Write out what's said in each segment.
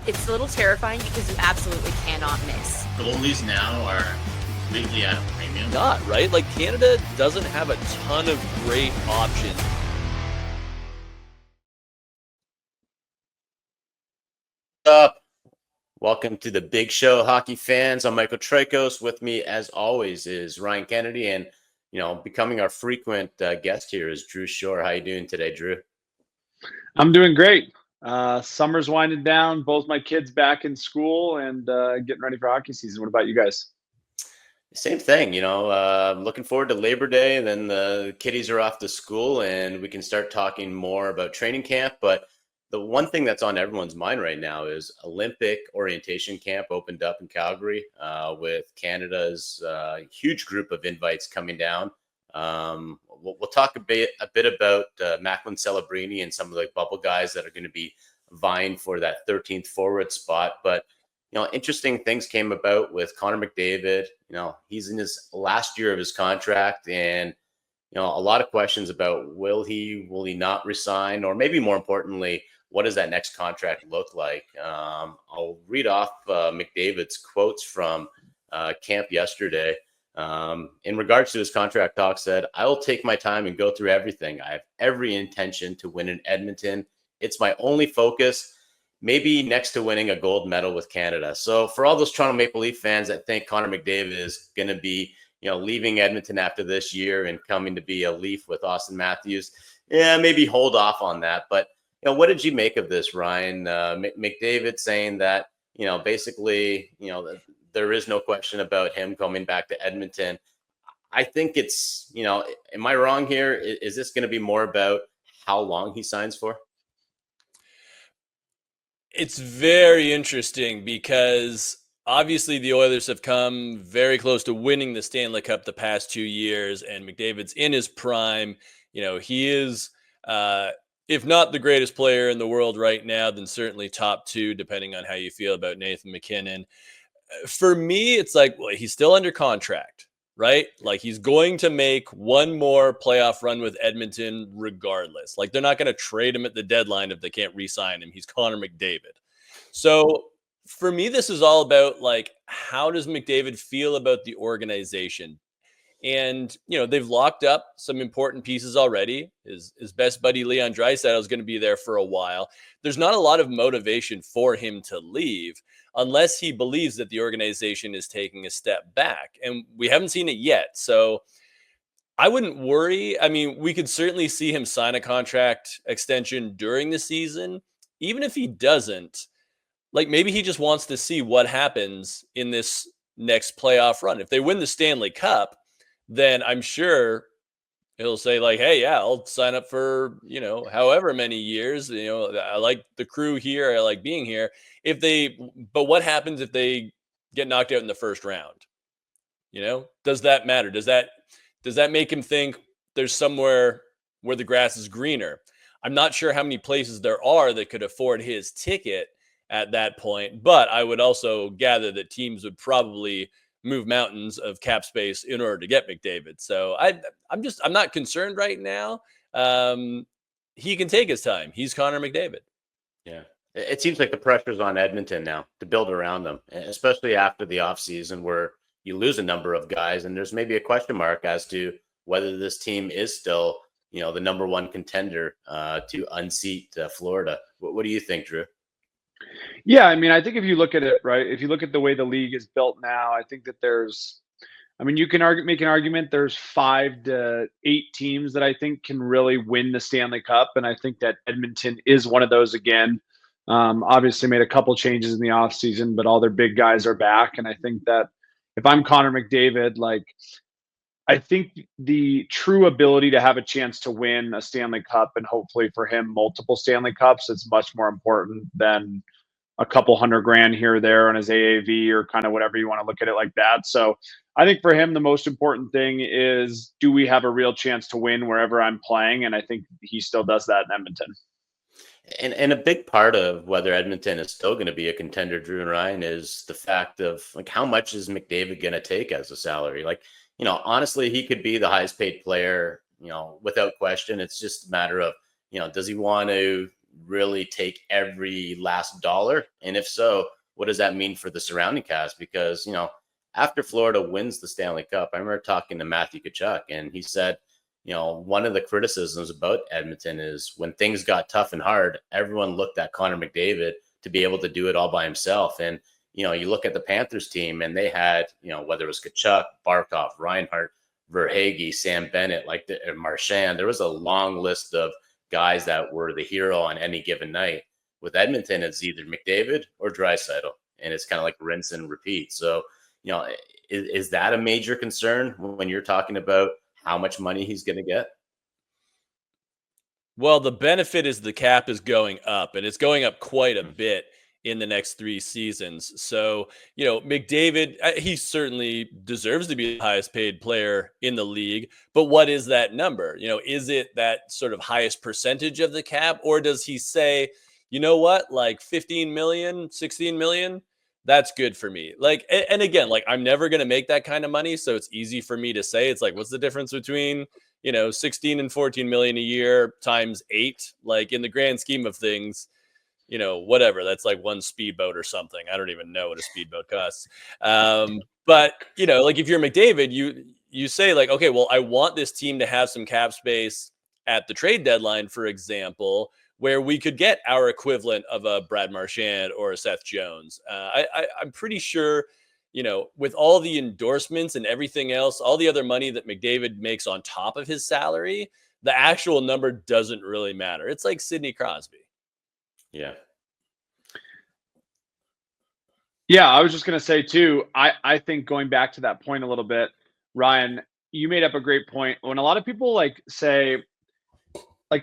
It's a little terrifying because you absolutely cannot miss. Goalies now are completely at a premium. Not, right? Like, Canada doesn't have a ton of great options. What's up? Welcome to the Big Show, hockey fans. I'm Michael Traikos. With me, as always, is Ryan Kennedy, and becoming our frequent guest here is Drew Shore. How you doing today, Drew? I'm doing great. Summer's winding down. Both my kids back in school and getting ready for hockey season. What about you guys? Same thing. Looking forward to Labor Day, and then the kiddies are off to school, and we can start talking more about training camp. But the one thing that's on everyone's mind right now is Olympic orientation camp opened up in Calgary with Canada's huge group of invites coming down. We'll talk a bit about Macklin Celebrini and some of the bubble guys that are going to be vying for that 13th forward spot. But, interesting things came about with Connor McDavid. He's in his last year of his contract, and, a lot of questions about will he not resign, or maybe more importantly, what does that next contract look like? I'll read off McDavid's quotes from camp yesterday. In regards to his contract talk, said, "I will take my time and go through everything. I have every intention to win in Edmonton. It's my only focus, maybe next to winning a gold medal with Canada." So for all those Toronto Maple Leaf fans that think Connor McDavid is going to be, leaving Edmonton after this year and coming to be a Leaf with Austin Matthews, maybe hold off on that. But what did you make of this, Ryan? McDavid saying that, basically, there is no question about him coming back to Edmonton. I think it's, am I wrong here? Is this going to be more about how long he signs for? It's very interesting because obviously the Oilers have come very close to winning the Stanley Cup the past 2 years, and McDavid's in his prime. He is, if not the greatest player in the world right now, then certainly top two, depending on how you feel about Nathan MacKinnon. For me, it's like, well, he's still under contract, right? Like, he's going to make one more playoff run with Edmonton regardless. Like, they're not going to trade him at the deadline if they can't re-sign him. He's Connor McDavid. So for me, this is all about, like, how does McDavid feel about the organization? And, they've locked up some important pieces already. His best buddy, Leon Draisaitl, is going to be there for a while. There's not a lot of motivation for him to leave unless he believes that the organization is taking a step back. And we haven't seen it yet. So I wouldn't worry. I mean, we could certainly see him sign a contract extension during the season. Even if he doesn't, like, maybe he just wants to see what happens in this next playoff run. If they win the Stanley Cup, then I'm sure he'll say, like, hey, yeah, I'll sign up for, however many years. I like the crew here. I like being here. But what happens if they get knocked out in the first round? Does that matter? Does that make him think there's somewhere where the grass is greener? I'm not sure how many places there are that could afford his ticket at that point, but I would also gather that teams would probably move mountains of cap space in order to get McDavid. So I'm not concerned right now. He can take his time. He's Connor McDavid. Yeah. It seems like the pressure's on Edmonton now to build around them, especially after the offseason where you lose a number of guys and there's maybe a question mark as to whether this team is still, the number one contender to unseat Florida. What do you think, Drew? Yeah, I mean, I think if you look at it, right, if you look at the way the league is built now, I think that you can make an argument there's 5 to 8 teams that I think can really win the Stanley Cup. And I think that Edmonton is one of those again. Obviously made a couple changes in the offseason, but all their big guys are back. And I think that if I'm Connor McDavid, like, I think the true ability to have a chance to win a Stanley Cup, and hopefully for him, multiple Stanley Cups, is much more important than a couple $100,000 here or there on his AAV or kind of whatever you want to look at it like that. So I think for him, the most important thing is, do we have a real chance to win wherever I'm playing? And I think he still does that in Edmonton. And a big part of whether Edmonton is still going to be a contender, Drew and Ryan, is the fact of, like, how much is McDavid going to take as a salary? Like, honestly, he could be the highest paid player, without question. It's just a matter of, does he want to, really take every last dollar? And if so, what does that mean for the surrounding cast? Because, after Florida wins the Stanley Cup, I remember talking to Matthew Tkachuk, and he said, one of the criticisms about Edmonton is when things got tough and hard, everyone looked at Connor McDavid to be able to do it all by himself. And, you look at the Panthers team, and they had, whether it was Tkachuk, Barkov, Reinhart, Verhaeghe, Sam Bennett, Marchand, there was a long list of guys that were the hero on any given night. With Edmonton, it's either McDavid or Draisaitl, and it's kind of like rinse and repeat. So, is that a major concern when you're talking about how much money he's going to get? Well, the benefit is the cap is going up, and it's going up quite a bit in the next 3 seasons. So, McDavid, he certainly deserves to be the highest paid player in the league. But what is that number? Is it that sort of highest percentage of the cap, or does he say, you know what, like 15 million, 16 million? That's good for me. And again, I'm never going to make that kind of money. So it's easy for me to say, it's like, what's the difference between, 16 and 14 million a year times 8? In the grand scheme of things, whatever, that's like one speedboat or something. I don't even know what a speedboat costs. But, if you're McDavid, you say okay, well, I want this team to have some cap space at the trade deadline, for example, where we could get our equivalent of a Brad Marchand or a Seth Jones. I'm pretty sure, with all the endorsements and everything else, all the other money that McDavid makes on top of his salary, the actual number doesn't really matter. It's like Sidney Crosby. Yeah. Yeah, I was just going to say, too, I think going back to that point a little bit, Ryan, you made up a great point. When a lot of people say,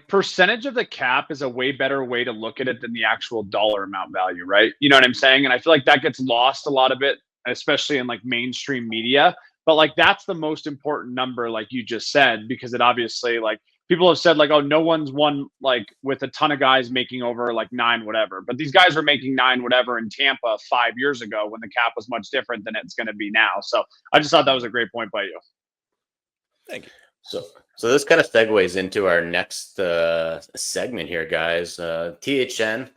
percentage of the cap is a way better way to look at it than the actual dollar amount value, right? You know what I'm saying? And I feel like that gets lost a lot of it, especially in mainstream media. But that's the most important number, like you just said, because it obviously people have said oh, no one's won with a ton of guys making over 9 whatever. But these guys were making 9 whatever in Tampa 5 years ago when the cap was much different than it's going to be now. So I just thought that was a great point by you. Thank you. So this kind of segues into our next segment here, guys. THN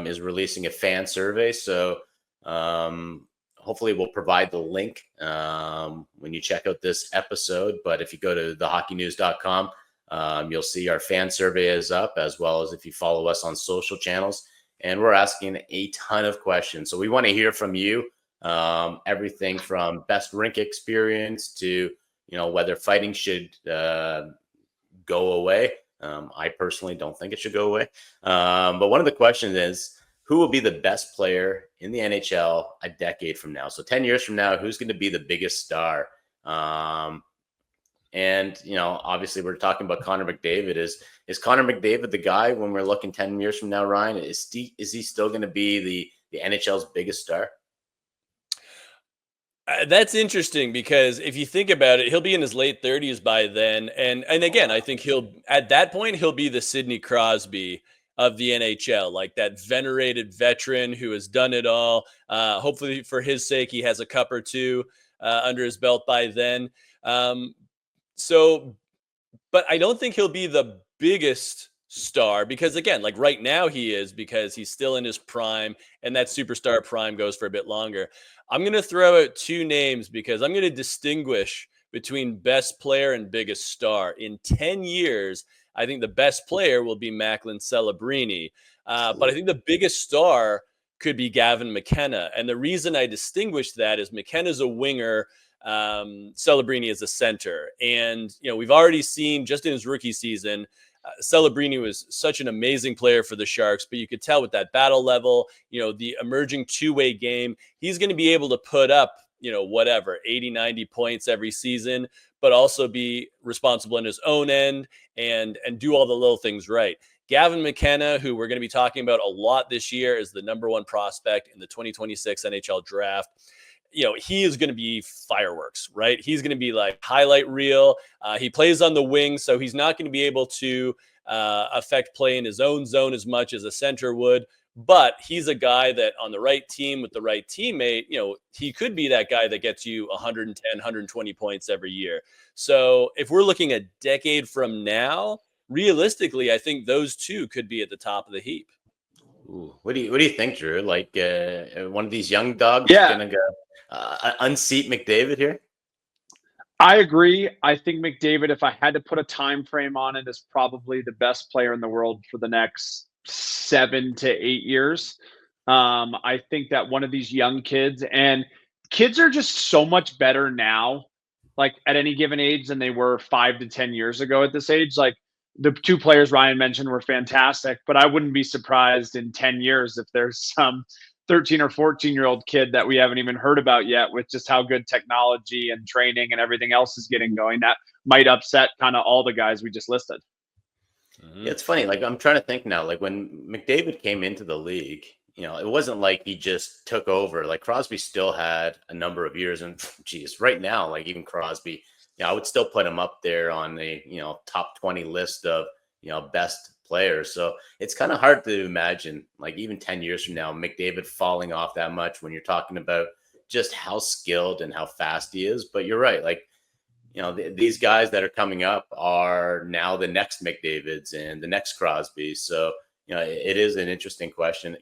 is releasing a fan survey. So hopefully we'll provide the link when you check out this episode. But if you go to thehockeynews.com, you'll see our fan survey is up, as well as if you follow us on social channels. And we're asking a ton of questions. So we want to hear from you, everything from best rink experience to whether fighting should go away. I personally don't think it should go away. But one of the questions is, who will be the best player in the NHL a decade from now? So 10 years from now, who's going to be the biggest star? And, obviously we're talking about Connor McDavid. Is Connor McDavid the guy when we're looking 10 years from now, Ryan? Is he still going to be the NHL's biggest star? That's interesting, because if you think about it, he'll be in his late 30s by then. And again, I think at that point, he'll be the Sidney Crosby of the NHL, that venerated veteran who has done it all. Hopefully for his sake, he has a cup or two under his belt by then. But I don't think he'll be the biggest star, because again, right now he is, because he's still in his prime, and that superstar prime goes for a bit longer. I'm going to throw out 2 names because I'm going to distinguish between best player and biggest star. In 10 years, I think the best player will be Macklin Celebrini. But I think the biggest star could be Gavin McKenna. And the reason I distinguish that is McKenna's a winger, Celebrini is a center. And, we've already seen just in his rookie season, Celebrini was such an amazing player for the Sharks, but you could tell with that battle level, the emerging two-way game, he's going to be able to put up, 80, 90 points every season, but also be responsible in his own end and do all the little things right. Gavin McKenna, who we're going to be talking about a lot this year, is the number 1 prospect in the 2026 NHL draft. He is going to be fireworks, right? He's going to be highlight reel. He plays on the wing, so he's not going to be able to affect play in his own zone as much as a center would. But he's a guy that on the right team with the right teammate, he could be that guy that gets you 110, 120 points every year. So if we're looking a decade from now, realistically, I think those two could be at the top of the heap. Ooh, what do you think, Drew? Like one of these young dogs gonna go unseat McDavid here? I agree. I think McDavid, if I had to put a time frame on it, is probably the best player in the world for the next 7 to 8 years. I think that one of these young kids, and kids are just so much better now, like at any given age, than they were 5 to 10 years ago at this age. Like the two players Ryan mentioned were fantastic, but I wouldn't be surprised in 10 years if there's some 13 or 14-year-old kid that we haven't even heard about yet, with just how good technology and training and everything else is getting going, that might upset kind of all the guys we just listed. Yeah, it's funny. Like, I'm trying to think now, like when McDavid came into the league, it wasn't like he just took over. Like Crosby still had a number of years, and geez, right now, like even Crosby, I would still put him up there on the, top 20 list of, best players. So it's kind of hard to imagine, like even 10 years from now, McDavid falling off that much when you're talking about just how skilled and how fast he is. But you're right. Like, these guys that are coming up are now the next McDavids and the next Crosby. So, it is an interesting question.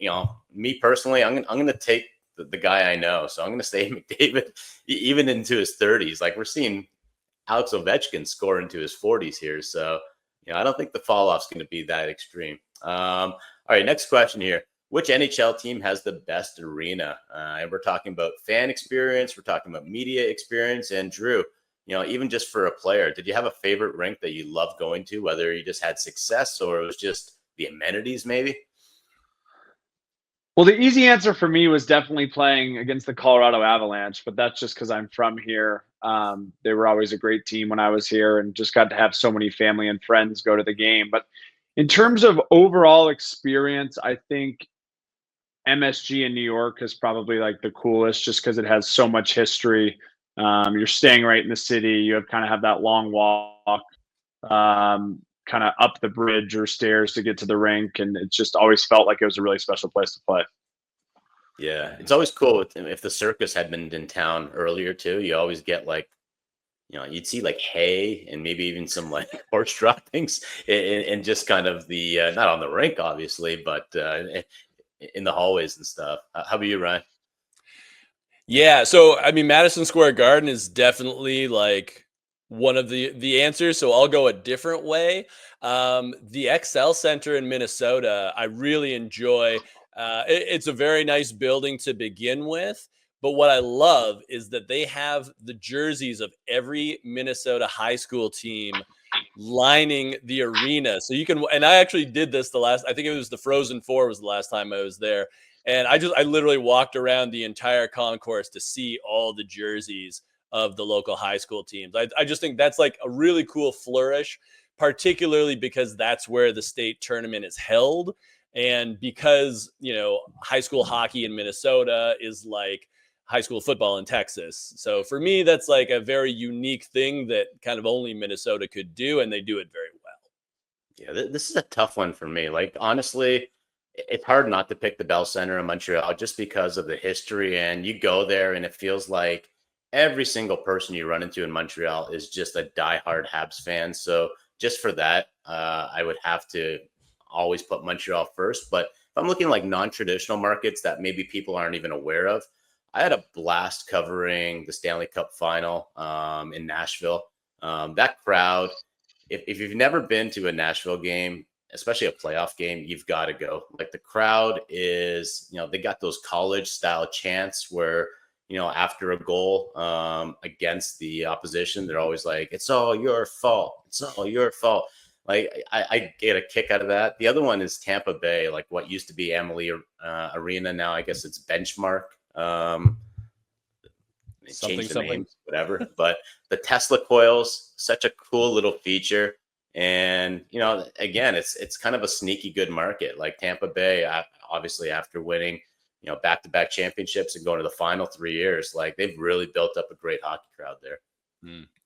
Me personally, I'm going to take the guy I know. So I'm going to say McDavid, even into his 30s. Like we're seeing Alex Ovechkin score into his 40s here. So, I don't think the fall off is going to be that extreme. All right, next question here. Which NHL team has the best arena? And we're talking about fan experience. We're talking about media experience. And Drew, even just for a player, did you have a favorite rink that you loved going to, whether you just had success or it was just the amenities maybe? Well, the easy answer for me was definitely playing against the Colorado Avalanche, but that's just because I'm from here. They were always a great team when I was here, and just got to have so many family and friends go to the game. But in terms of overall experience, I think MSG in New York is probably like the coolest, just because it has so much history. You're staying right in the city. You have that long walk, kind of up the bridge or stairs to get to the rink, and it just always felt like it was a really special place to play. Yeah, it's always cool if the circus had been in town earlier too. You always get like, you'd see like hay and maybe even some like horse droppings and just kind of the not on the rink obviously, but in the hallways and stuff. How about you, Ryan? Yeah, so I mean, Madison Square Garden is definitely like one of the answers. So I'll go a different way. The XL Center in Minnesota, I really enjoy. It's a very nice building to begin with, but what I love is that they have the jerseys of every Minnesota high school team lining the arena. So you can, and I actually did this I think it was the Frozen Four was the last time I was there. And I literally walked around the entire concourse to see all the jerseys of the local high school teams. I just think that's like a really cool flourish, particularly because that's where the state tournament is held. And because, high school hockey in Minnesota is like high school football in Texas. So for me, that's like a very unique thing that kind of only Minnesota could do, and they do it very well. Yeah, this is a tough one for me. Like, honestly, it's hard not to pick the Bell Center in Montreal just because of the history. And you go there and it feels like every single person you run into in Montreal is just a diehard Habs fan. So just for that, I would have to always put Montreal first. But if I'm looking like non-traditional markets that maybe people aren't even aware of, I had a blast covering the Stanley Cup final in Nashville. That crowd, if you've never been to a Nashville game, especially a playoff game, you've got to go. Like the crowd is, they got those college style chants where, after a goal against the opposition, they're always like, it's all your fault. It's all your fault. Like I get a kick out of that. The other one is Tampa Bay, like what used to be Amalie Arena. Now I guess it's Benchmark. Change the names, whatever. But the Tesla coils, such a cool little feature. And, again, it's kind of a sneaky good market. Like Tampa Bay, obviously after winning, back-to-back championships and going to the final 3 years, like they've really built up a great hockey crowd there.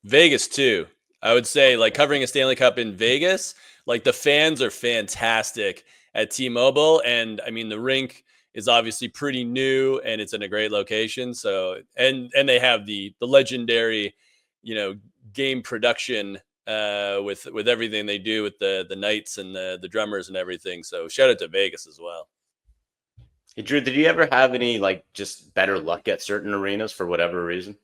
Vegas too. I would say like covering a Stanley Cup in Vegas, like the fans are fantastic at T-Mobile. And I mean, the rink is obviously pretty new and it's in a great location. So, and they have the legendary, game production with everything they do with the Knights and the drummers and everything. So shout out to Vegas as well. Hey, Drew, did you ever have any like just better luck at certain arenas for whatever reason?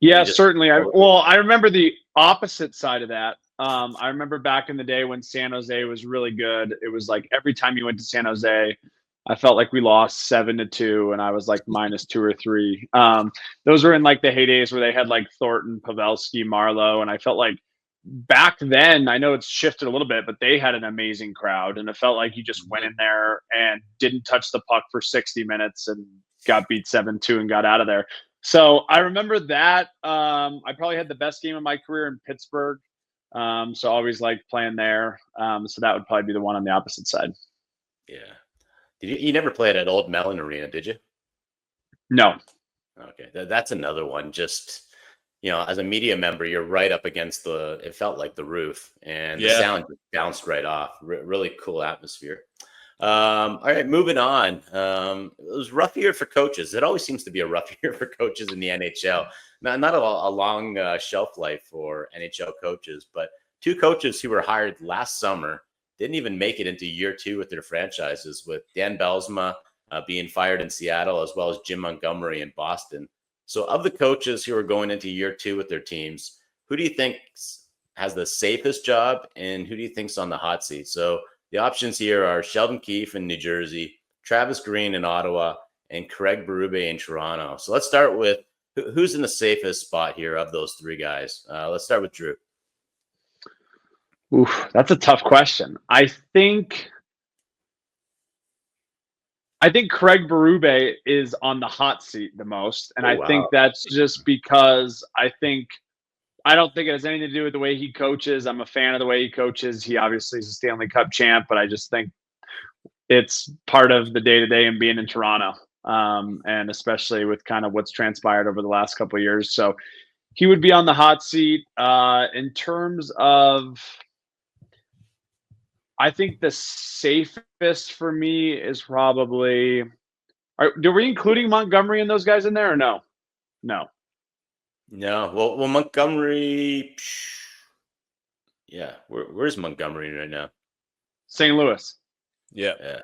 Yeah, certainly. I remember the opposite side of that. I remember back in the day when San Jose was really good. It was like every time you went to San Jose, I felt like we lost 7-2, and I was like -2 or 3. Those were in like the heydays where they had like Thornton, Pavelski, Marlowe, and I felt like back then, I know it's shifted a little bit, but they had an amazing crowd, and it felt like you just went in there and didn't touch the puck for 60 minutes and got beat 7-2 and got out of there. So I remember that. I probably had the best game of my career in Pittsburgh. So I always liked playing there. So that would probably be the one on the opposite side. Yeah. You never played at Old Mellon Arena, did you? No. Okay. That's another one. Just, as a media member, you're right up against it felt like the roof, and the sound just bounced right off. Really cool atmosphere. All right, moving on. It was a rough year for coaches. It always seems to be a rough year for coaches in the NHL. Not a long shelf life for NHL coaches, but 2 coaches who were hired last summer didn't even make it into year 2 with their franchises, with Dan Belsma being fired in Seattle, as well as Jim Montgomery in Boston. So of the coaches who are going into year 2 with their teams, who do you think has the safest job, and who do you think's on the hot seat? So the options here are Sheldon Keefe in New Jersey, Travis Green in Ottawa, and Craig Berube in Toronto. So let's start with who's in the safest spot here of those 3 guys. Let's start with Drew. Oof, that's a tough question. I think Craig Berube is on the hot seat the most, and I think that's just because I don't think it has anything to do with the way he coaches. I'm a fan of the way he coaches. He obviously is a Stanley Cup champ, but I just think it's part of the day-to-day and being in Toronto, and especially with kind of what's transpired over the last couple of years. So he would be on the hot seat. In terms of, I think the safest for me is probably, are we including Montgomery and those guys in there or no? No. No. Well, Montgomery, yeah. Where's Montgomery right now? St. Louis. Yeah.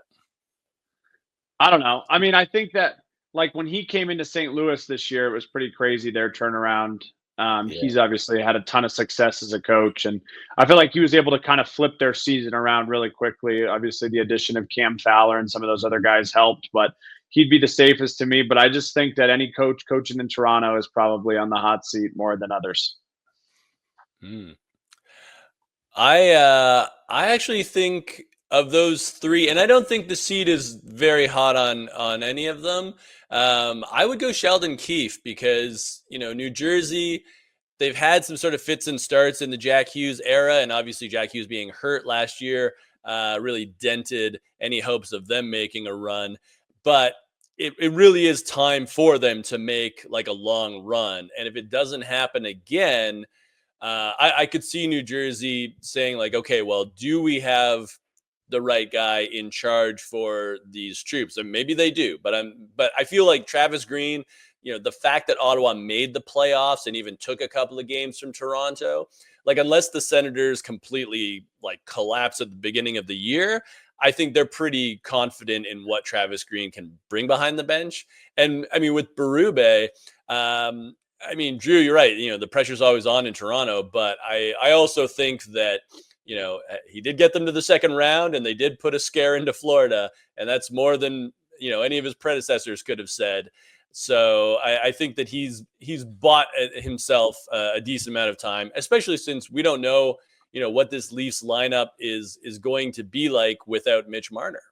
I don't know. I mean, I think that like when he came into St. Louis this year, it was pretty crazy, their turnaround. He's obviously had a ton of success as a coach, and I feel like he was able to kind of flip their season around really quickly. Obviously, the addition of Cam Fowler and some of those other guys helped, but he'd be the safest to me. But I just think that any coach coaching in Toronto is probably on the hot seat more than others. I actually think of those 3, and I don't think the seat is very hot on any of them. I would go Sheldon Keefe because, New Jersey, they've had some sort of fits and starts in the Jack Hughes era, and obviously Jack Hughes being hurt last year really dented any hopes of them making a run. But it really is time for them to make like a long run. And if it doesn't happen again, I could see New Jersey saying like, okay, well, do we have the right guy in charge for these troops? And maybe they do, but I feel like Travis Green, the fact that Ottawa made the playoffs and even took a couple of games from Toronto, like unless the Senators completely like collapse at the beginning of the year, I think they're pretty confident in what Travis Green can bring behind the bench. And I mean, with Berube, Drew, you're right. The pressure's always on in Toronto, but I also think that, he did get them to the second round, and they did put a scare into Florida, and that's more than, any of his predecessors could have said. So I think that he's bought himself a decent amount of time, especially since we don't know, what this Leafs lineup is going to be like without Mitch Marner.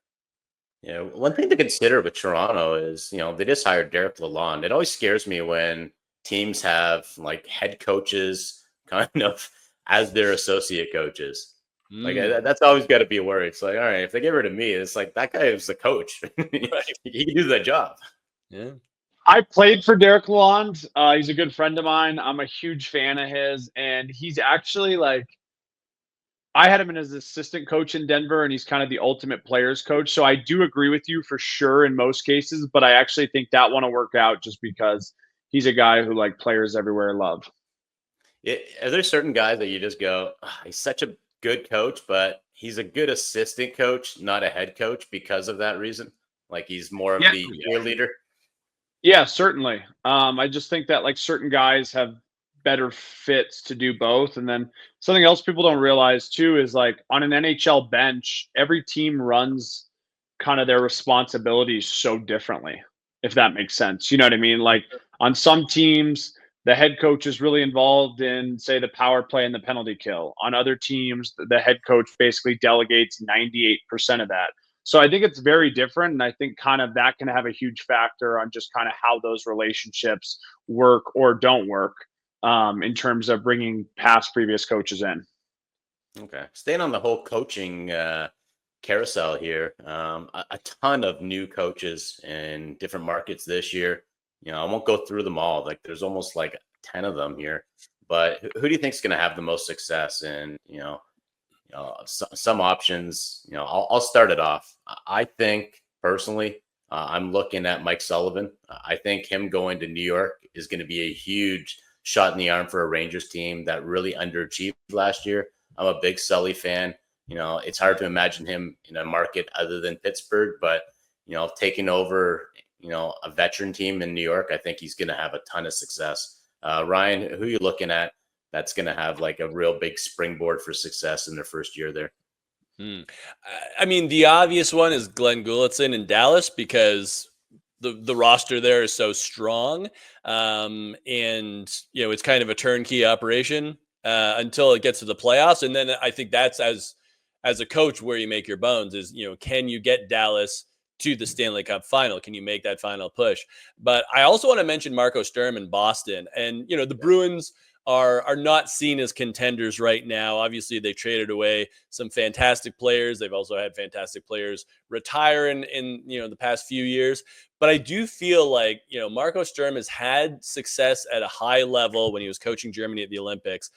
Yeah, one thing to consider with Toronto is, they just hired Derek Lalonde. It always scares me when teams have like head coaches kind of as their associate coaches. Like that's always got to be a worry. It's like, all right, if they get rid of me, it's like that guy is the coach. He can do that job. Yeah. I played for Derek Lalonde. He's a good friend of mine. I'm a huge fan of his, and he's actually like, I had him as assistant coach in Denver, and he's kind of the ultimate players coach. So I do agree with you for sure in most cases, but I actually think that one will work out just because he's a guy who like players everywhere love. Are there certain guys that you just go, "Ah, he's such a good coach, but he's a good assistant coach, not a head coach because of that reason? Like he's more of Yeah. the cheerleader." Yeah, certainly. I just think that like certain guys have better fits to do both. And then something else people don't realize too is like on an NHL bench, every team runs kind of their responsibilities so differently, if that makes sense. You know what I mean? Like on some teams, the head coach is really involved in, say, the power play and the penalty kill. On other teams, the head coach basically delegates 98% of that. So I think it's very different. And I think kind of that can have a huge factor on just kind of how those relationships work or don't work in terms of bringing past previous coaches in. Okay. Staying on the whole coaching carousel here, a ton of new coaches in different markets this year. I won't go through them all. Like there's almost like 10 of them here. But who do you think is going to have the most success? And, some options, I'll start it off. I think personally, I'm looking at Mike Sullivan. I think him going to New York is going to be a huge shot in the arm for a Rangers team that really underachieved last year. I'm a big Sully fan. It's hard to imagine him in a market other than Pittsburgh, but, taking over, a veteran team in New York, I think he's going to have a ton of success. Ryan, who are you looking at that's going to have like a real big springboard for success in their first year there? I mean, the obvious one is Glenn Gulletson in Dallas because the roster there is so strong. And, it's kind of a turnkey operation until it gets to the playoffs. And then I think that's as a coach where you make your bones is, can you get Dallas to the Stanley Cup final? Can you make that final push? But I also want to mention Marco Sturm in Boston. And, the Bruins are not seen as contenders right now. Obviously, they traded away some fantastic players. They've also had fantastic players retire in the past few years. But I do feel like, Marco Sturm has had success at a high level when he was coaching Germany at the Olympics.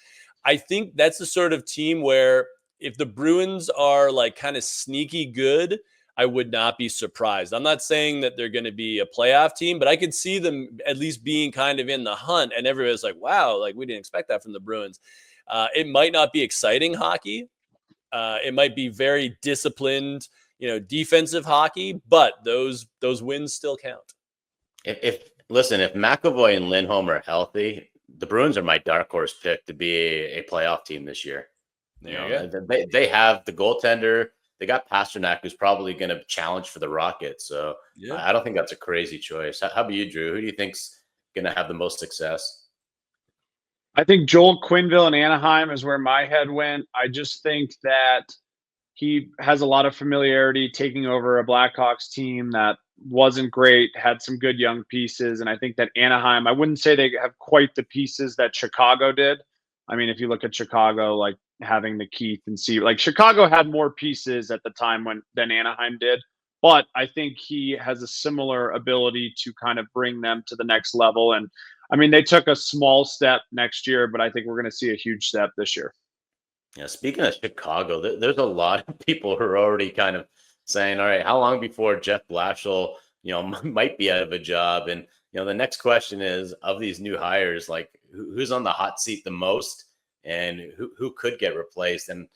I think that's the sort of team where if the Bruins are like kind of sneaky good, I would not be surprised. I'm not saying that they're going to be a playoff team, but I could see them at least being kind of in the hunt. And everybody's like, wow, like we didn't expect that from the Bruins. It might not be exciting hockey. It might be very disciplined, defensive hockey, but those wins still count. If McAvoy and Lindholm are healthy, the Bruins are my dark horse pick to be a playoff team this year. They have the goaltender. They got Pasternak, who's probably going to challenge for the Rockets. So I don't think that's a crazy choice. How about you, Drew? Who do you think's going to have the most success? I think Joel Quenneville in Anaheim is where my head went. I just think that he has a lot of familiarity taking over a Blackhawks team that wasn't great, had some good young pieces. And I think that Anaheim, I wouldn't say they have quite the pieces that Chicago did. I mean, if you look at Chicago, like having the Keith and see, like Chicago had more pieces at the time than Anaheim did. But I think he has a similar ability to kind of bring them to the next level. And I mean, they took a small step next year, but I think we're going to see a huge step this year. Yeah, speaking of Chicago, there's a lot of people who are already kind of saying, all right, how long before Jeff Blashill, might be out of a job? And, the next question is, of these new hires, like who's on the hot seat the most and who could get replaced? And,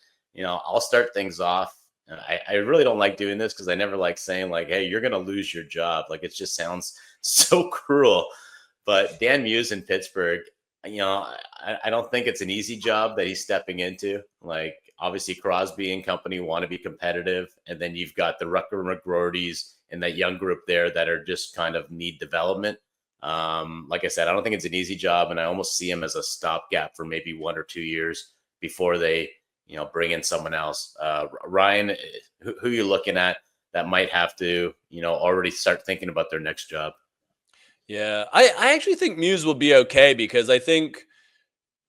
I'll start things off. I really don't like doing this because I never like saying like, hey, you're going to lose your job. Like it just sounds so cruel. But Dan Muse in Pittsburgh, I don't think it's an easy job that he's stepping into. Like obviously Crosby and company want to be competitive. And then you've got the Rucker McGroartys and that young group there that are just kind of need development. Like I said, I don't think it's an easy job. And I almost see him as a stopgap for maybe 1 or 2 years before they, bring in someone else. Ryan, who are you looking at that might have to, already start thinking about their next job? Yeah, I actually think Muse will be okay because I think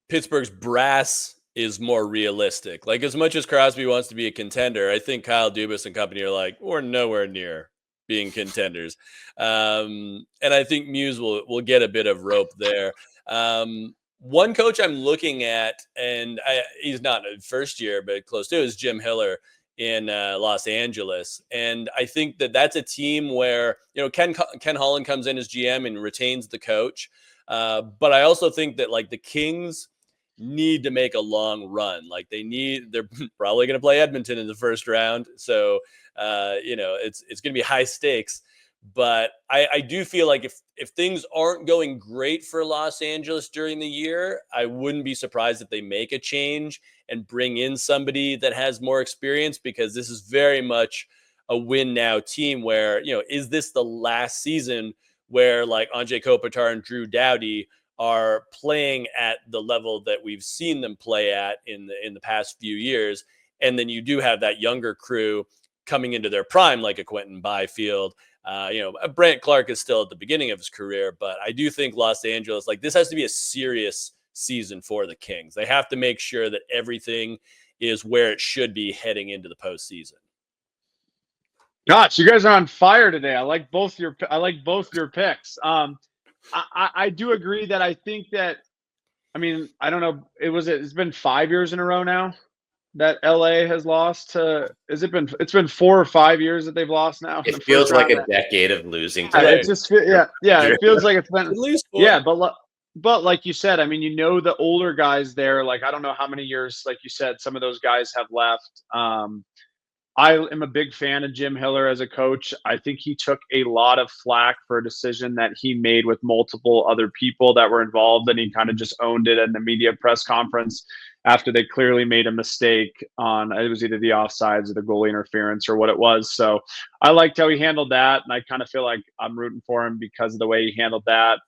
Pittsburgh's brass is more realistic. Like as much as Crosby wants to be a contender, I think Kyle Dubas and company are like, we're nowhere near being contenders. And I think Muse will get a bit of rope there. One coach I'm looking at, and he's not a first year, but close to, is Jim Hiller in Los Angeles. And I think that's a team where, Ken Holland comes in as GM and retains the coach. But I also think that like the Kings, need to make a long run. Like they're probably going to play Edmonton in the first round. So, it's going to be high stakes. But I do feel like if things aren't going great for Los Angeles during the year, I wouldn't be surprised if they make a change and bring in somebody that has more experience, because this is very much a win now team where, is this the last season where like Anze Kopitar and Drew Doughty are playing at the level that we've seen them play at in the past few years? And then you do have that younger crew coming into their prime, like a Quentin Byfield. Brant Clark is still at the beginning of his career, but I do think Los Angeles, like, this has to be a serious season for the Kings. They have to make sure that everything is where it should be heading into the postseason. Gosh, you guys are on fire today. I like both your picks. I do agree that I think that, I don't know, it's been 5 years in a row now that LA has lost to. It's been 4 or 5 years that they've lost now. It feels like a decade of losing. It just it feels like it's been at least 4. Yeah, but like you said, the older guys there, like, I don't know how many years, like you said, some of those guys have left. I am a big fan of Jim Hiller as a coach. I think he took a lot of flack for a decision that he made with multiple other people that were involved, and he kind of just owned it in the media press conference after they clearly made a mistake on, it was either the offsides or the goalie interference or what it was. So I liked how he handled that, and I kind of feel like I'm rooting for him because of the way he handled that.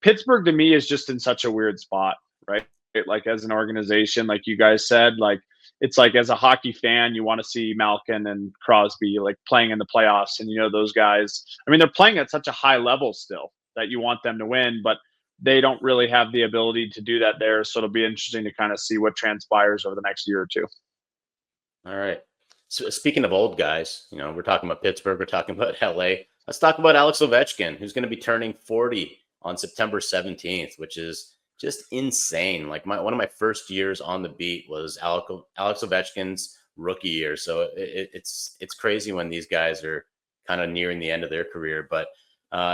Pittsburgh, to me, is just in such a weird spot, right? Like, as an organization, like you guys said, like, it's like, as a hockey fan, you want to see Malkin and Crosby like playing in the playoffs. And, those guys, they're playing at such a high level still that you want them to win, but they don't really have the ability to do that there. So it'll be interesting to kind of see what transpires over the next year or two. All right. So speaking of old guys, we're talking about Pittsburgh, we're talking about LA. Let's talk about Alex Ovechkin, who's going to be turning 40 on September 17th, which is just insane. Like, one of my first years on the beat was Alex Ovechkin's rookie year. So it's crazy when these guys are kind of nearing the end of their career. But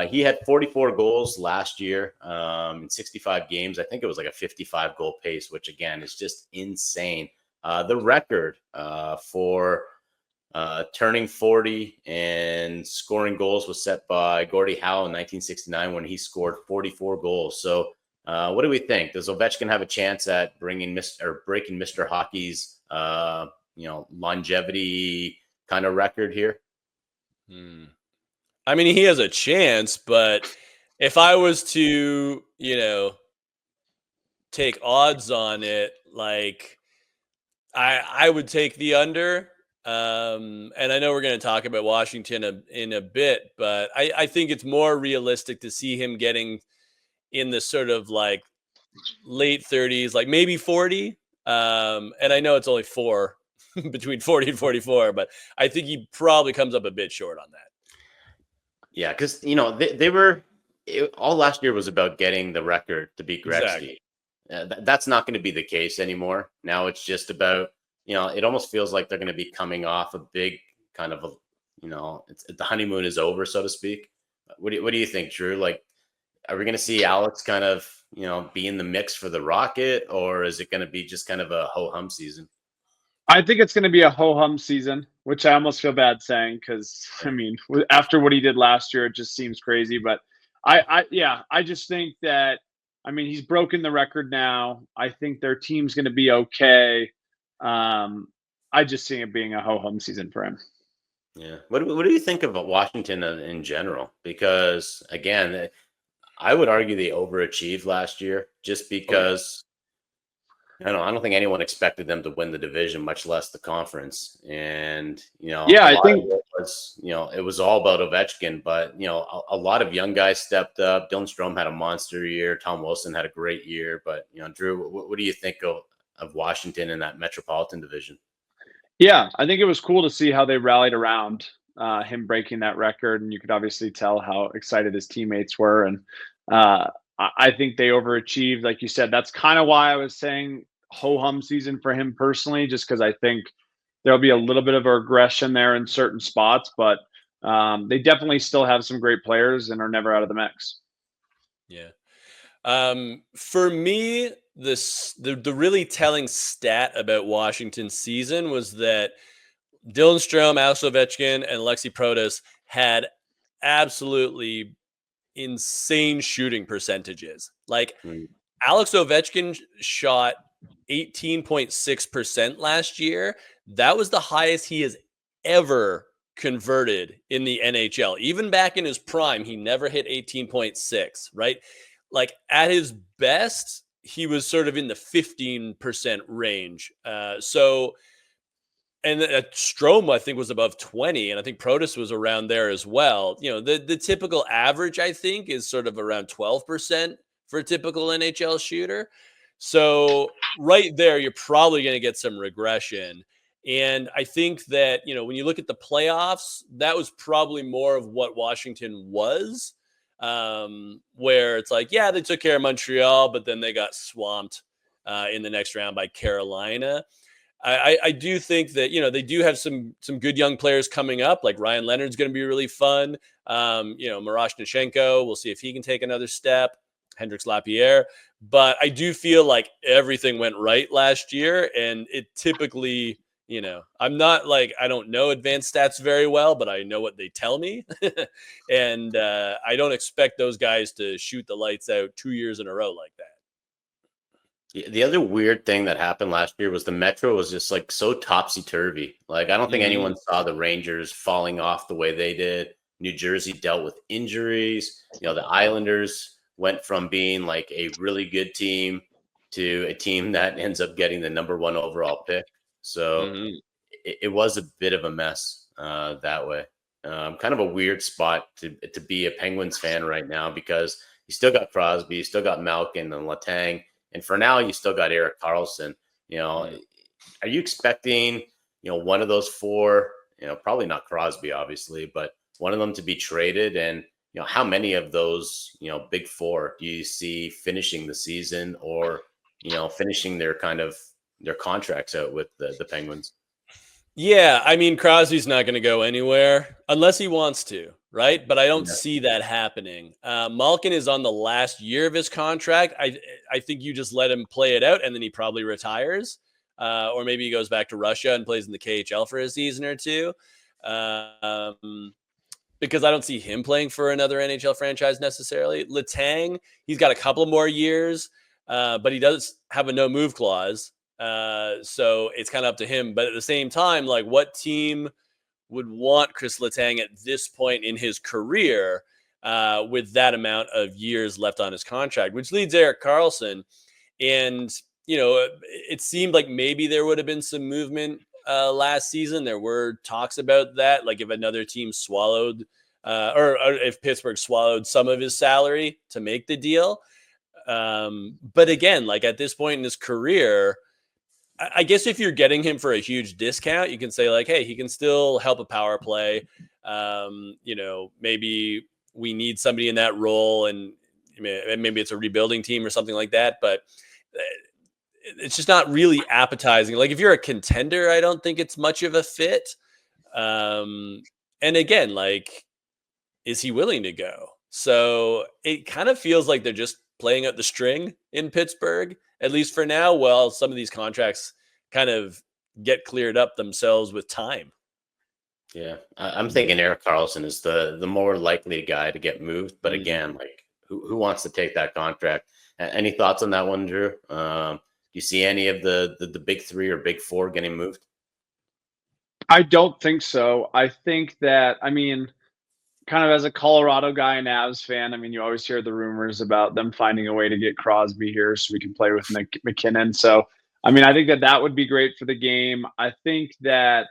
he had 44 goals last year in 65 games. I think it was like a 55 goal pace, which again is just insane. The record for turning 40 and scoring goals was set by Gordie Howe in 1969 when he scored 44 goals. So what do we think? Does Ovechkin have a chance at breaking Mr. Hockey's longevity kind of record here? He has a chance, but if I was to, take odds on it, like, I would take the under. And I know we're going to talk about Washington in a bit, but I think it's more realistic to see him getting in the sort of like late 30s, like maybe 40. And I know it's only 4 between 40 and 44, but I think he probably comes up a bit short on that. Yeah, because, they were all last year was about getting the record to beat Gretzky. Exactly. That's not going to be the case anymore. Now it's just about, it almost feels like they're going to be coming off a big kind of, the honeymoon is over, so to speak. What do you think, Drew? Like, are we going to see Alex kind of, be in the mix for the Rocket, or is it going to be just kind of a ho-hum season? I think it's going to be a ho-hum season, which I almost feel bad saying because, after what he did last year, it just seems crazy. But I just think that, he's broken the record now. I think their team's going to be okay. I just see it being a ho-hum season for him. Yeah. What do you think of Washington in general? Because, again, I would argue they overachieved last year just because I don't think anyone expected them to win the division, much less the conference. And, I think it was all about Ovechkin, but, a lot of young guys stepped up. Dylan Strome had a monster year. Tom Wilson had a great year. But, Drew, what do you think of Washington in that Metropolitan Division? Yeah, I think it was cool to see how they rallied around him breaking that record. And you could obviously tell how excited his teammates were. And I think they overachieved. Like you said, that's kind of why I was saying ho-hum season for him personally, just because I think there'll be a little bit of a regression there in certain spots, but they definitely still have some great players and are never out of the mix. Yeah. For me, the really telling stat about Washington's season was that Dylan Strome, Alex Ovechkin, and Alexi Protas had absolutely insane shooting percentages. Like Alex Ovechkin shot 18.6% last year. That was the highest he has ever converted in the NHL. Even back in his prime, he never hit 18.6, right? Like at his best, he was sort of in the 15% range. And Strome, I think, was above 20, and I think Protas was around there as well. You know, the typical average, I think, is sort of around 12% for a typical NHL shooter. So right there, you're probably going to get some regression. And I think that, you know, when you look at the playoffs, that was probably more of what Washington was, where it's like, yeah, they took care of Montreal, but then they got swamped in the next round by Carolina. I do think that, you know, they do have some good young players coming up. Like Ryan Leonard's going to be really fun. You know, Miroshnichenko, we'll see if he can take another step. Hendrix Lapierre. But I do feel like everything went right last year. And it typically, you know, I'm not like, I don't know advanced stats very well, but I know what they tell me. And I don't expect those guys to shoot the lights out 2 years in a row like that. The other weird thing that happened last year was the Metro was just like so topsy-turvy. Like, I don't think anyone saw the Rangers falling off the way they did. New Jersey dealt with injuries. You know, the Islanders went from being like a really good team to a team that ends up getting the number 1 overall pick. So it was a bit of a mess that way. Kind of a weird spot to be a Penguins fan right now, because you still got Crosby, you still got Malkin and Letang. And for now, you still got Erik Karlsson. You know, are you expecting, you know, one of those 4, you know, probably not Crosby, obviously, but one of them to be traded? And, you know, how many of those, you know, big 4 do you see finishing the season, or, you know, finishing their contracts out with the Penguins? Yeah, I mean, Crosby's not going to go anywhere unless he wants to, right? But I don't see that happening. Malkin is on the last year of his contract. I think you just let him play it out, and then he probably retires, or maybe he goes back to Russia and plays in the KHL for a season or two, because I don't see him playing for another NHL franchise necessarily. Letang, he's got a couple more years, but he does have a no move clause. So it's kind of up to him. But at the same time, like, what team would want Chris Letang at this point in his career with that amount of years left on his contract, which leads Erik Karlsson. And, you know, it seemed like maybe there would have been some movement last season. There were talks about that, like if another team swallowed or if Pittsburgh swallowed some of his salary to make the deal. But again, like at this point in his career, I guess if you're getting him for a huge discount, you can say like, hey, he can still help a power play. You know, maybe we need somebody in that role, and maybe it's a rebuilding team or something like that. But it's just not really appetizing. Like if you're a contender, I don't think it's much of a fit. And again, like, is he willing to go? So it kind of feels like they're just playing out the string in Pittsburgh, at least for now, while some of these contracts kind of get cleared up themselves with time. Yeah, I'm thinking Erik Karlsson is the more likely guy to get moved. But again, like, who wants to take that contract? Any thoughts on that one, Drew? Do you see any of the big 3 or big 4 getting moved? I don't think so. I think that, I mean, kind of as a Colorado guy and Avs fan, I mean, you always hear the rumors about them finding a way to get Crosby here so we can play with McKinnon. So, I mean, I think that would be great for the game. I think that,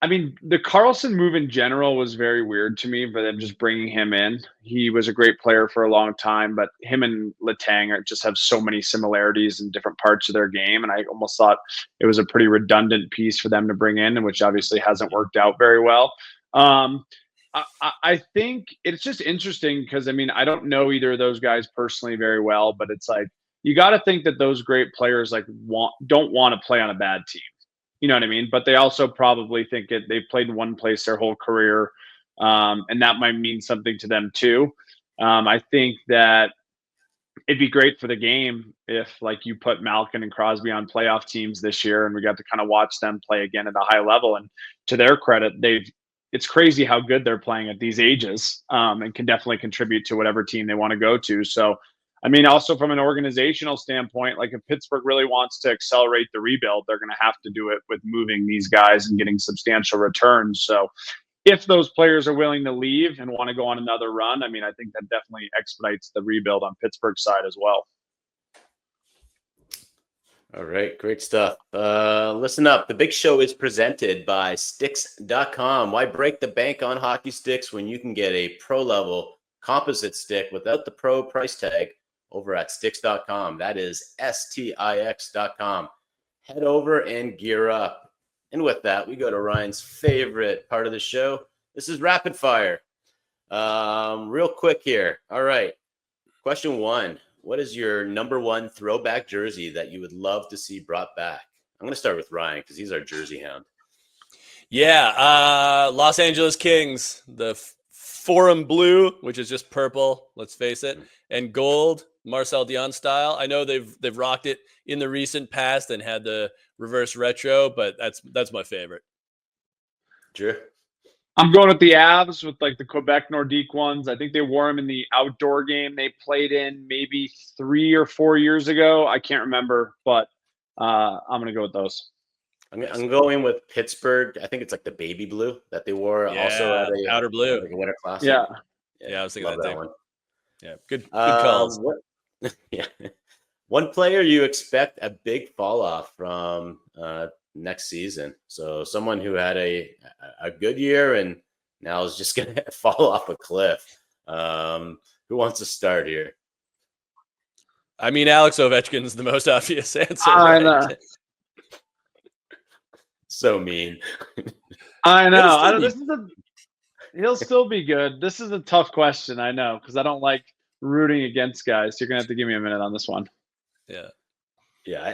I mean, the Karlsson move in general was very weird to me, but them just bringing him in. He was a great player for a long time, but him and Letang just have so many similarities in different parts of their game. And I almost thought it was a pretty redundant piece for them to bring in, which obviously hasn't worked out very well. I think it's just interesting because, I mean, I don't know either of those guys personally very well, but it's like, you got to think that those great players like don't want to play on a bad team. You know what I mean? But they also probably think they've played in one place their whole career, and that might mean something to them too. I think that it'd be great for the game if like you put Malkin and Crosby on playoff teams this year, and we got to kind of watch them play again at a high level. And to their credit, it's crazy how good they're playing at these ages, and can definitely contribute to whatever team they want to go to. So, I mean, also from an organizational standpoint, like if Pittsburgh really wants to accelerate the rebuild, they're going to have to do it with moving these guys and getting substantial returns. So if those players are willing to leave and want to go on another run, I mean, I think that definitely expedites the rebuild on Pittsburgh's side as well. All right, great stuff. Listen up. The big show is presented by Sticks.com. Why break the bank on hockey sticks when you can get a pro-level composite stick without the pro price tag over at Sticks.com? That is STIX.com. Head over and gear up. And with that, we go to Ryan's favorite part of the show. This is rapid fire. Real quick here. All right. Question 1. What is your number 1 throwback jersey that you would love to see brought back? I'm going to start with Ryan because he's our jersey hound. Yeah, Los Angeles Kings, the Forum blue, which is just purple, let's face it, and gold, Marcel Dion style. I know they've rocked it in the recent past and had the reverse retro, but that's my favorite. Drew? I'm going with the Avs with like the Quebec Nordique ones. I think they wore them in the outdoor game they played in maybe 3 or 4 years ago. I can't remember, but I'm going to go with those. I'm going with Pittsburgh. I think it's like the baby blue that they wore also at a outer blue, like a Winter Classic. Yeah, I was thinking that one. Yeah, good calls. Yeah. One player you expect a big fall off from next season. So someone who had a good year and now is just going to fall off a cliff. Who wants to start here? I mean, Alex Ovechkin is the most obvious answer. I know. So mean. I know. He'll still be good. This is a tough question. I know, because I don't like rooting against guys. You're gonna have to give me a minute on this one. Yeah.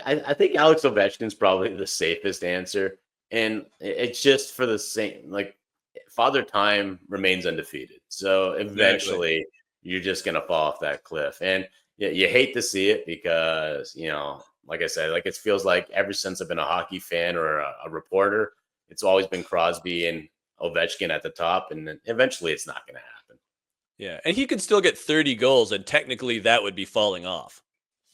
I think Alex Ovechkin's probably the safest answer, and it's just for the same. Like, Father Time remains undefeated, so eventually you're just gonna fall off that cliff, and you hate to see it because like I said, like it feels like ever since I've been a hockey fan or a reporter, it's always been Crosby and Ovechkin at the top, and then eventually it's not going to happen. Yeah, and he could still get 30 goals, and technically that would be falling off.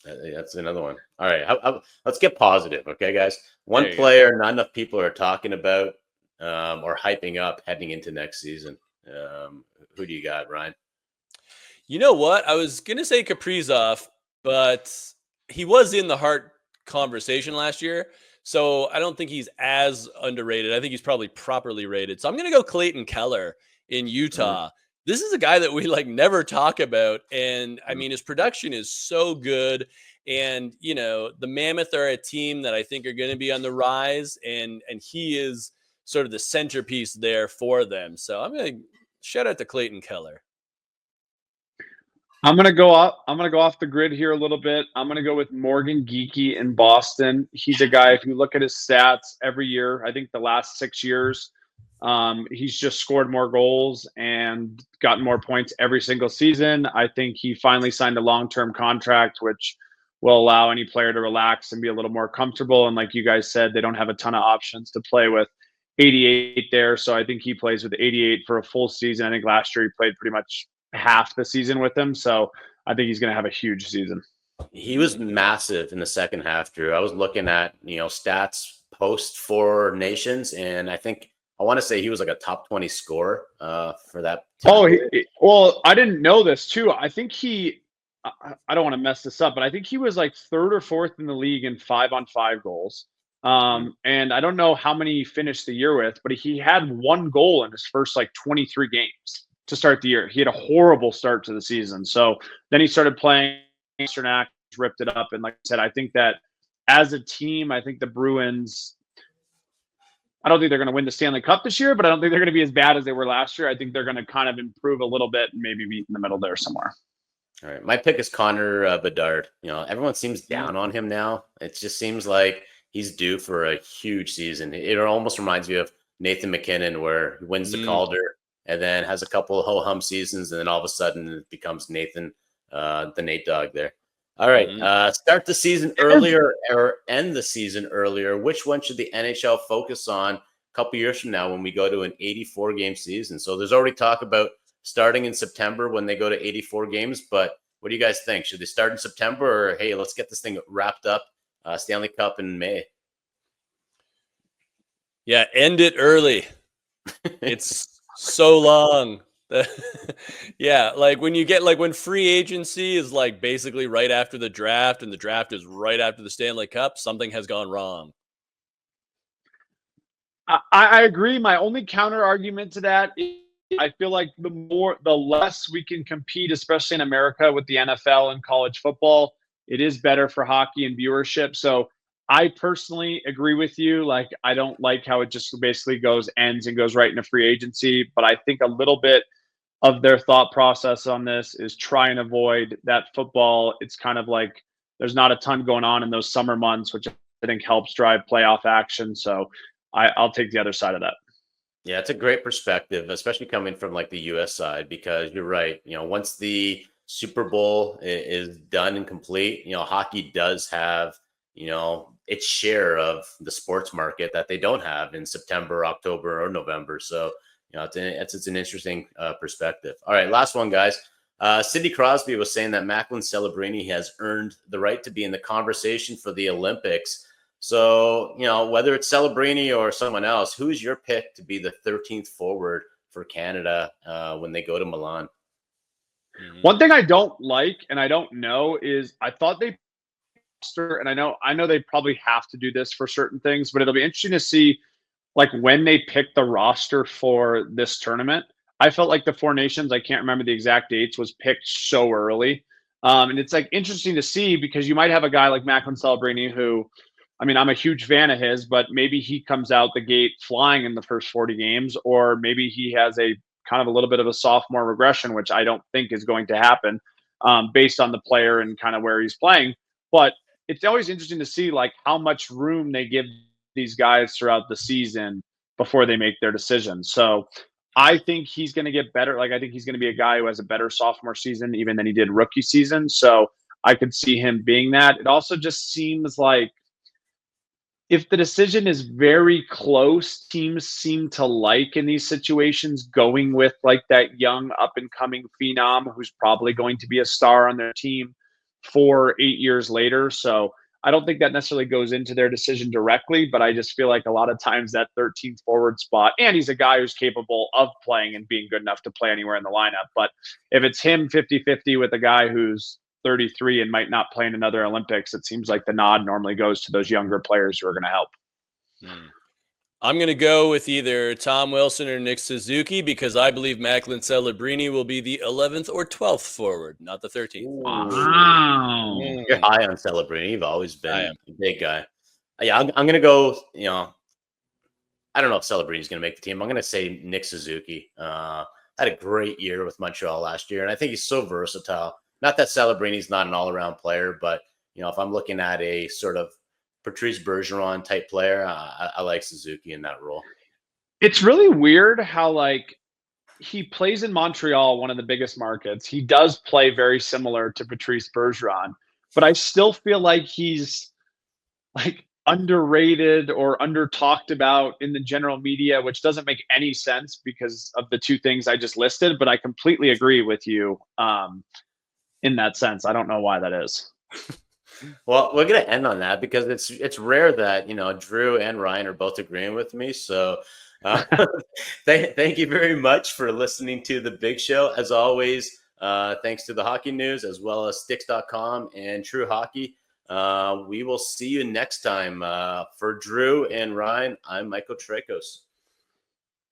That's another one. All right, let's get positive, okay, guys? One player not enough people are talking about or hyping up heading into next season. Who do you got, Ryan? You know what? I was going to say Kaprizov, but he was in the Hart conversation last year, so I don't think he's as underrated. I think he's probably properly rated. So I'm going to go Clayton Keller in Utah. This is a guy that we never talk about, and I mean his production is so good. And the Mammoth are a team that I think are going to be on the rise, and he is sort of the centerpiece there for them. So I'm going to shout out to Clayton Keller. I'm gonna go off the grid here a little bit. I'm gonna go with Morgan Geekie in Boston. He's a guy, if you look at his stats every year, I think the last 6 years, he's just scored more goals and gotten more points every single season. I think he finally signed a long-term contract, which will allow any player to relax and be a little more comfortable. And like you guys said, they don't have a ton of options to play with 88 there. So I think he plays with 88 for a full season. I think last year he played pretty much half the season with them, so I think he's going to have a huge season. He was massive in the second half, Drew. I was looking at stats post 4 nations, and I want to say he was like a top 20 scorer for that. Well, I didn't know this too. I think I don't want to mess this up, but I think he was like 3rd or 4th in the league in 5-on-5 goals. And I don't know how many he finished the year with, but he had 1 goal in his first 23 games to start the year. He had a horrible start to the season. So then he started playing. Pasternak ripped it up. And like I said, I think that as a team, I think the Bruins, I don't think they're going to win the Stanley Cup this year, but I don't think they're going to be as bad as they were last year. I think they're going to kind of improve a little bit and maybe be in the middle there somewhere. All right. My pick is Connor Bedard. Everyone seems down on him now. It just seems like he's due for a huge season. It almost reminds me of Nathan McKinnon, where he wins the Calder and then has a couple of ho-hum seasons, and then all of a sudden it becomes Nathan, the Nate Dogg there. All right. Mhm. Start the season earlier or end the season earlier. Which one should the NHL focus on a couple years from now when we go to an 84 game season? So there's already talk about starting in September when they go to 84 games. But what do you guys think? Should they start in September, or hey, let's get this thing wrapped up? Stanley Cup in May. Yeah, end it early. It's so long. Yeah, like when free agency is like basically right after the draft and the draft is right after the Stanley Cup, something has gone wrong. I agree. My only counter argument to that is I feel like the less we can compete, especially in America with the NFL and college football, it is better for hockey and viewership. So I personally agree with you. Like, I don't like how it just basically ends and goes right into free agency. But I think a little bit of their thought process on this is try and avoid that football. It's kind of like there's not a ton going on in those summer months, which I think helps drive playoff action. So I'll take the other side of that. Yeah, it's a great perspective, especially coming from like the US side, because you're right. Once the Super Bowl is done and complete, hockey does have, its share of the sports market that they don't have in September, October, or November. So, it's an interesting perspective. All right, last one, guys. Sidney Crosby was saying that Macklin Celebrini has earned the right to be in the conversation for the Olympics. So, whether it's Celebrini or someone else, who's your pick to be the 13th forward for Canada when they go to Milan? One thing I don't like and I don't know is I thought they and I know they probably have to do this for certain things, but it'll be interesting to see like when they pick the roster for this tournament. I felt like the Four Nations, I can't remember the exact dates, was picked so early. And it's like interesting to see because you might have a guy like Macklin Celebrini who, I mean, I'm a huge fan of his, but maybe he comes out the gate flying in the first 40 games, or maybe he has a kind of a little bit of a sophomore regression, which I don't think is going to happen based on the player and kind of where he's playing. But it's always interesting to see like how much room they give these guys throughout the season before they make their decisions. So I think he's going to get better. Like, I think he's going to be a guy who has a better sophomore season even than he did rookie season. So I could see him being that. It also just seems like if the decision is very close, teams seem to like in these situations going with like that young up and coming phenom who's probably going to be a star on their team 8 years later. So I don't think that necessarily goes into their decision directly, but I just feel like a lot of times that 13th forward spot, and he's a guy who's capable of playing and being good enough to play anywhere in the lineup. But if it's him 50-50 with a guy who's 33 and might not play in another Olympics, it seems like the nod normally goes to those younger players who are going to help. I'm going to go with either Tom Wilson or Nick Suzuki because I believe Macklin Celebrini will be the 11th or 12th forward, not the 13th. Wow. You're high on Celebrini. You've always been a big guy. Yeah, I'm going to go, I don't know if Celebrini's going to make the team. I'm going to say Nick Suzuki. Had a great year with Montreal last year, and I think he's so versatile. Not that Celebrini's not an all-around player, but, if I'm looking at a sort of Patrice Bergeron type player, I like Suzuki in that role. It's really weird how like he plays in Montreal, one of the biggest markets. He does play very similar to Patrice Bergeron, but I still feel like he's like underrated or under talked about in the general media, which doesn't make any sense because of the two things I just listed. But I completely agree with you in that sense. I don't know why that is. Well, we're going to end on that because it's rare that, Drew and Ryan are both agreeing with me. So thank you very much for listening to The Big Show. As always, thanks to the Hockey News as well as Sticks.com and True Hockey. We will see you next time. For Drew and Ryan, I'm Michael Traikos.